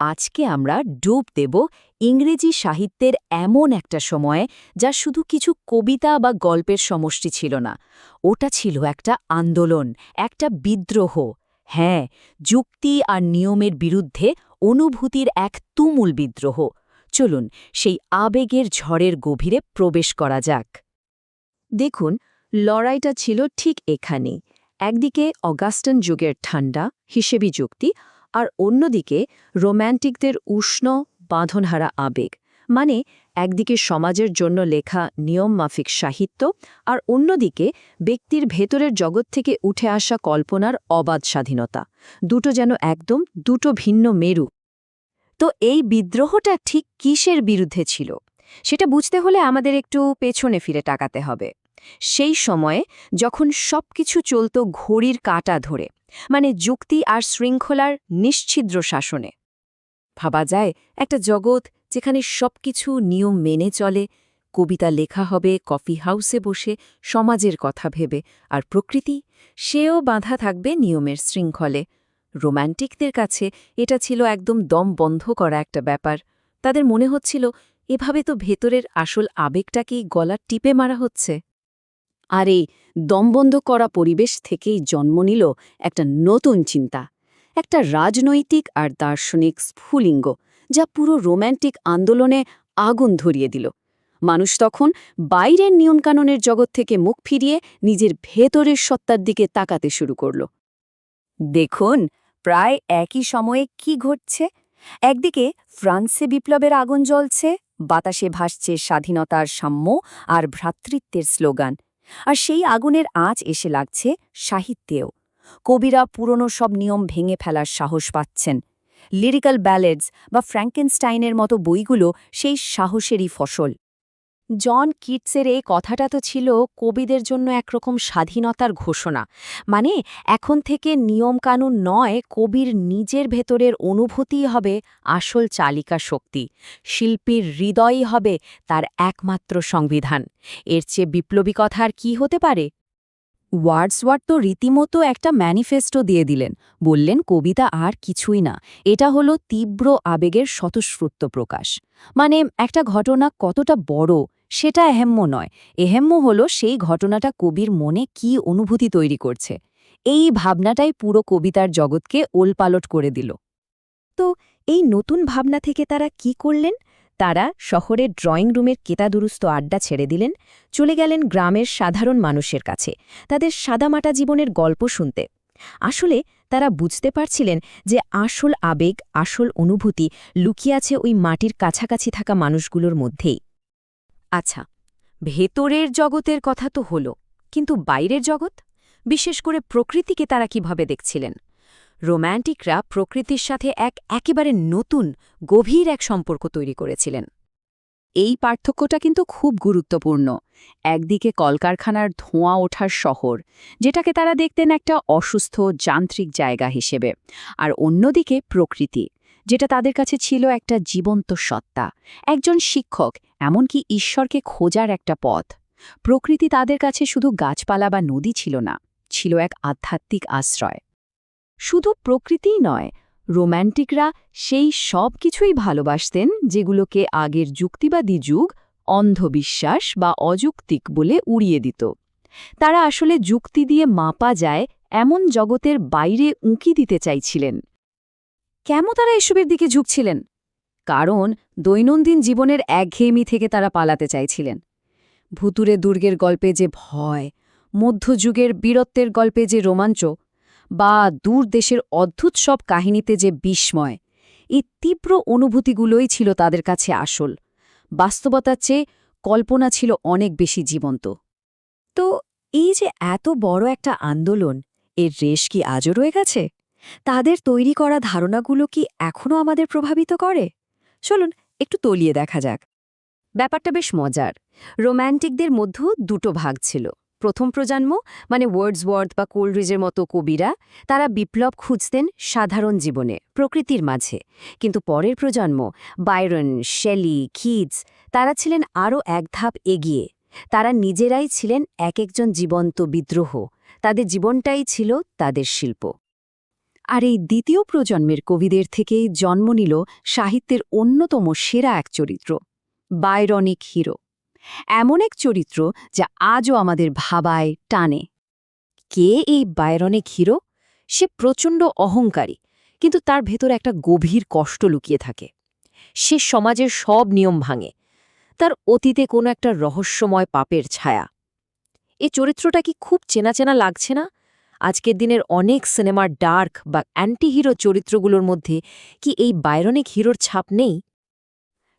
আজকে আমরা ডুব দেব ইংরেজি সাহিত্যের এমন একটা সময়ে যা শুধু কিছু কবিতা বা গল্পের সমষ্টি ছিল না, ওটা ছিল একটা আন্দোলন, একটা বিদ্রোহ। হ্যাঁ, যুক্তি আর নিয়মের বিরুদ্ধে অনুভূতির এক তুমুল বিদ্রোহ। চলুন সেই আবেগের ঝড়ের গভীরে প্রবেশ করা যাক। দেখুন, লড়াইটা ছিল ঠিক এখানেই। একদিকে অগাস্টান যুগের ঠান্ডা হিসেবি যুক্তি, আর অন্যদিকে রোম্যান্টিকদের উষ্ণ বাঁধনহারা আবেগ। মানে একদিকে সমাজের জন্য লেখা নিয়মমাফিক সাহিত্য, আর অন্যদিকে ব্যক্তির ভেতরের জগৎ থেকে উঠে আসা কল্পনার অবাধ স্বাধীনতা। দুটো যেন একদম দুটো ভিন্ন মেরু। তো এই বিদ্রোহটা ঠিক কিসের বিরুদ্ধে ছিল সেটা বুঝতে হলে আমাদের একটু পেছনে ফিরে তাকাতে হবে। সেই সময়ে যখন সবকিছু চলত ঘড়ির কাঁটা ধরে, মানে যুক্তি আর শৃঙ্খলার নিশ্ছিদ্র শাসনে। ভাবা যায় একটা জগৎ যেখানে সবকিছু নিয়ম মেনে চলে, কবিতা লেখা হবে কফি হাউসে বসে সমাজের কথা ভেবে, আর প্রকৃতি সেও বাঁধা থাকবে নিয়মের শৃঙ্খলে। রোম্যান্টিকদের কাছে এটা ছিল একদম দম বন্ধ করা একটা ব্যাপার। তাদের মনে হচ্ছিল এভাবে তো ভেতরের আসল আবেগটাকেই গলা টিপে মারা হচ্ছে। আর এই দমবন্ধ করা পরিবেশ থেকেই জন্ম নিল একটা নতুন চিন্তা, একটা রাজনৈতিক আর দার্শনিক স্ফুলিঙ্গ, যা পুরো রোম্যান্টিক আন্দোলনে আগুন ধরিয়ে দিল। মানুষ তখন বাইরের নিয়মকানুনের জগৎ থেকে মুখ ফিরিয়ে নিজের ভেতরের সত্তার দিকে তাকাতে শুরু করল। দেখুন, প্রায় একই সময়ে কি ঘটছে। একদিকে ফ্রান্সে বিপ্লবের আগুন জ্বলছে, বাতাসে ভাসছে স্বাধীনতার সাম্য আর ভ্রাতৃত্বের স্লোগান। আর সেই আগুনের আঁচ এসে লাগছে সাহিত্যেও। কবিরা পুরনো সব নিয়ম ভেঙে ফেলার সাহস পাচ্ছেন। লিরিক্যাল ব্যালেডস বা ফ্র্যাঙ্কেনস্টাইনের মতো বইগুলো সেই সাহসেরই ফসল। জন কিটসের এই কথাটা তো ছিল কবিদের জন্য একরকম স্বাধীনতার ঘোষণা। মানে এখন থেকে নিয়মকানুন নয়, কবির নিজের ভেতরের অনুভূতিই হবে আসল চালিকা শক্তি। শিল্পীর হৃদয়ই হবে তার একমাত্র সংবিধান। এর চেয়ে বিপ্লবী কথা আর কী হতে পারে? ওয়ার্ডসওয়ার্থ তো রীতিমতো একটা ম্যানিফেস্টো দিয়ে দিলেন। বললেন কবিতা আর কিছুই না, এটা হলো তীব্র আবেগের স্বতঃস্ফূর্ত প্রকাশ। মানে একটা ঘটনা কতটা বড় সেটা এহেম্য নয়, এহেম্য হলো সেই ঘটনাটা কবির মনে কি অনুভূতি তৈরি করছে। এই ভাবনাটাই পুরো কবিতার জগৎকে ওলপালট করে দিল। তো এই নতুন ভাবনা থেকে তারা কি করলেন? তারা শহরের ড্রয়িং রুমের কেতাদুরুস্ত আড্ডা ছেড়ে দিলেন, চলে গেলেন গ্রামের সাধারণ মানুষের কাছে, তাদের সাদামাটা জীবনের গল্প শুনতে। আসলে তারা বুঝতে পারছিলেন যে আসল আবেগ, আসল অনুভূতি লুকিয়ে আছে ওই মাটির কাছাকাছি থাকা মানুষগুলোর মধ্যেই। আচ্ছা, ভেতরের জগতের কথা তো হলো, কিন্তু বাইরের জগৎ, বিশেষ করে প্রকৃতিকে তারা কিভাবে দেখছিলেন? রোম্যান্টিকরা প্রকৃতির সাথে একেবারে নতুন গভীর এক সম্পর্ক তৈরি করেছিলেন। এই পার্থক্যটা কিন্তু খুব গুরুত্বপূর্ণ। একদিকে কলকারখানার ধোঁয়া ওঠার শহর, যেটাকে তারা দেখতেন একটা অসুস্থ যান্ত্রিক জায়গা হিসেবে, আর অন্যদিকে প্রকৃতি, যেটা তাদের কাছে ছিল একটা জীবন্ত সত্তা, একজন শিক্ষক, এমনকি ঈশ্বরকে খোঁজার একটা পথ। প্রকৃতি তাদের কাছে শুধু গাছপালা বা নদী ছিল না, ছিল এক আধ্যাত্মিক আশ্রয়। শুধু প্রকৃতিই নয়, রোম্যান্টিকরা সেই সব কিছুই ভালোবাসতেন যেগুলোকে আগের যুক্তিবাদী যুগ অন্ধবিশ্বাস বা অযৌক্তিক বলে উড়িয়ে দিত। তারা আসলে যুক্তি দিয়ে মাপা যায় এমন জগতের বাইরে উঁকি দিতে চাইছিলেন। কেন তারা এসবের দিকে ঝুঁকছিলেন? কারণ দৈনন্দিন জীবনের একঘেয়েমি থেকে তারা পালাতে চাইছিলেন। ভুতুরে দুর্গের গল্পে যে ভয়, মধ্যযুগের বীরত্বের গল্পে যে রোমাঞ্চ, বা দূর দেশের অদ্ভুত সব কাহিনীতে যে বিস্ময়, এই তীব্র অনুভূতিগুলোই ছিল তাদের কাছে আসল। বাস্তবতার চেয়ে কল্পনা ছিল অনেক বেশি জীবন্ত। তো এই যে এত বড় একটা আন্দোলন, এর রেশ কি আজও রয়ে গেছে? তাদের তৈরি করা ধারণাগুলো কি এখনও আমাদের প্রভাবিত করে? চলুন একটু তলিয়ে দেখা যাক। ব্যাপারটা বেশ মজার। রোম্যান্টিকদের মধ্যেও দুটো ভাগ ছিল। প্রথম প্রজন্ম, মানে ওয়ার্ডসওয়ার্থ বা কোলরিজের মতো কবিরা, তারা বিপ্লব খুঁজতেন সাধারণ জীবনে, প্রকৃতির মাঝে। কিন্তু পরের প্রজন্ম, বাইরন, শেলি, কিটস, তারা ছিলেন আরও এক ধাপ এগিয়ে। তারা নিজেরাই ছিলেন এক একজন জীবন্ত বিদ্রোহ। তাদের জীবনটাই ছিল তাদের শিল্প। আর এই দ্বিতীয় প্রজন্মের কবিদের থেকেই জন্ম নিল সাহিত্যের অন্যতম সেরা এক চরিত্র, বাইরনিক হিরো। এমন এক চরিত্র যা আজও আমাদের ভাবায়, টানে। কে এই বাইরনিক হিরো? সে প্রচণ্ড অহংকারী, কিন্তু তার ভেতর একটা গভীর কষ্ট লুকিয়ে থাকে। সে সমাজের সব নিয়ম ভাঙে। তার অতীতে কোনো একটা রহস্যময় পাপের ছায়া। এই চরিত্রটা কি খুব চেনা চেনা লাগছে না? আজকের দিনের অনেক সিনেমার ডার্ক বা অ্যান্টি হিরো চরিত্রগুলোর মধ্যে কি এই বাইরনিক হিরোর ছাপ নেই?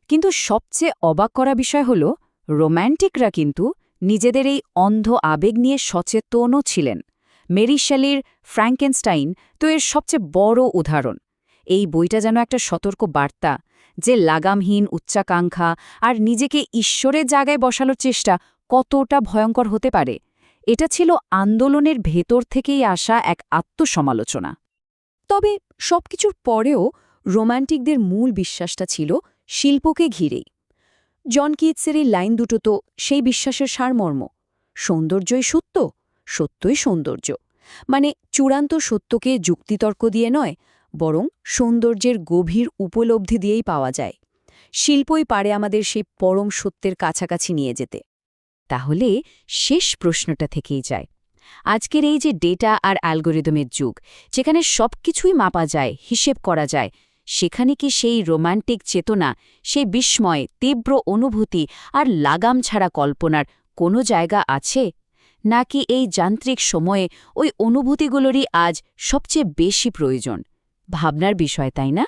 কিন্তু সবচেয়ে অবাক করা বিষয় হল, রোম্যান্টিকরা কিন্তু নিজেদের এই অন্ধ আবেগ নিয়ে সচেতনও ছিলেন। মেরি শেলির ফ্র্যাঙ্কেনস্টাইন তো এর সবচেয়ে বড় উদাহরণ। এই বইটা যেন একটা সতর্ক বার্তা যে লাগামহীন উচ্চাকাঙ্ক্ষা আর নিজেকে ঈশ্বরের জায়গায় বসানোর চেষ্টা কতটা ভয়ঙ্কর হতে পারে। এটা ছিল আন্দোলনের ভেতর থেকেই আসা এক আত্মসমালোচনা। তবে সবকিছুর পরেও রোম্যান্টিকদের মূল বিশ্বাসটা ছিল শিল্পকে ঘিরেই। জন কিটসের এই লাইন দুটো তো সেই বিশ্বাসের সারমর্ম। সৌন্দর্যই সত্য, সত্যই সৌন্দর্য। মানে চূড়ান্ত সত্যকে যুক্তিতর্ক দিয়ে নয়, বরং সৌন্দর্যের গভীর উপলব্ধি দিয়েই পাওয়া যায়। শিল্পই পারে আমাদের সেই পরম সত্যের কাছাকাছি নিয়ে যেতে। তাহলে শেষ প্রশ্নটা থেকেই যায়, আজকের এই যে ডেটা আর অ্যালগোরিদমের যুগ, যেখানে সবকিছুই মাপা যায়, হিসেব করা যায়, সেখানে কি সেই রোম্যান্টিক চেতনা, সেই বিস্ময়, তীব্র অনুভূতি আর লাগাম ছাড়া কল্পনার কোনো জায়গা আছে? নাকি এই যান্ত্রিক সময়ে ওই অনুভূতিগুলোরই আজ সবচেয়ে বেশি প্রয়োজন? ভাবনার বিষয়, তাই না?